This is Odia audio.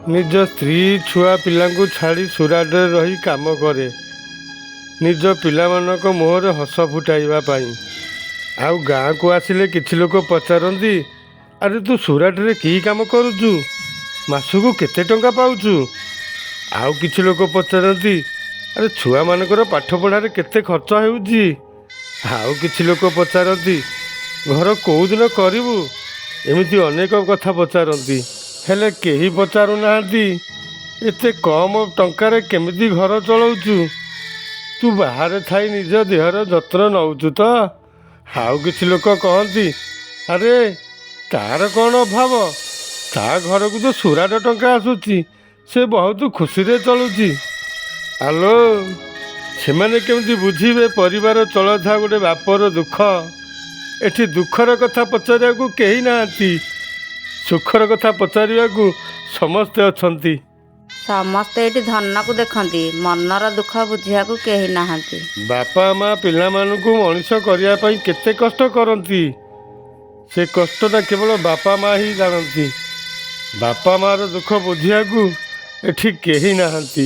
ନିଜ ସ୍ତ୍ରୀ ଛୁଆ ପିଲାଙ୍କୁ ଛାଡ଼ି ସୁରାଟରେ ରହି କାମ କରେ ନିଜ ପିଲାମାନଙ୍କ ମୁହଁରେ ହସ ଫୁଟାଇବା ପାଇଁ। ଆଉ ଗାଁକୁ ଆସିଲେ କିଛି ଲୋକ ପଚାରନ୍ତି, ଆରେ ତୁ ସୁରାଟରେ କି କାମ କରୁଛୁ, ମାସକୁ କେତେ ଟଙ୍କା ପାଉଛୁ? ଆଉ କିଛି ଲୋକ ପଚାରନ୍ତି, ଆରେ ଛୁଆମାନଙ୍କର ପାଠପଢ଼ାରେ କେତେ ଖର୍ଚ୍ଚ ହେଉଛି? ଆଉ କିଛି ଲୋକ ପଚାରନ୍ତି, ଘର କେଉଁଦିନ କରିବୁ? ଏମିତି ଅନେକ କଥା ପଚାରନ୍ତି। ହେଲେ କେହି ପଚାରୁନାହାନ୍ତି, ଏତେ କମ୍ ଟଙ୍କାରେ କେମିତି ଘର ଚଳଉଛୁ? ତୁ ବାହାରେ ଥାଇ ନିଜ ଦେହର ଯତ୍ନ ନେଉଛୁ ତ? ଆଉ କିଛି ଲୋକ କହନ୍ତି, ଆରେ ତାର କ'ଣ ଅଭାବ, ତା ଘରକୁ ତ ସୁରାଟ ଟଙ୍କା ଆସୁଛି, ସେ ବହୁତ ଖୁସିରେ ଚଳୁଛି। ଆଲୋ, ସେମାନେ କେମିତି ବୁଝିବେ ପରିବାର ଚଳଉଥିବା ଗୋଟେ ବାପର ଦୁଃଖ? ଏଠି ଦୁଃଖର କଥା ପଚାରିବାକୁ କେହି ନାହାନ୍ତି, ସୁଖର କଥା ପଚାରିବାକୁ ସମସ୍ତେ ଅଛନ୍ତି। ସମସ୍ତେ ଏଇଠି ଧନକୁ ଦେଖନ୍ତି, ମନର ଦୁଃଖ ବୁଝିବାକୁ କେହି ନାହାନ୍ତି। ବାପା ମା ପିଲାମାନଙ୍କୁ ମଣିଷ କରିବା ପାଇଁ କେତେ କଷ୍ଟ କରନ୍ତି, ସେ କଷ୍ଟଟା କେବଳ ବାପା ମା ହିଁ ଜାଣନ୍ତି। ବାପା ମାର ଦୁଃଖ ବୁଝିବାକୁ ଏଠି କେହି ନାହାନ୍ତି।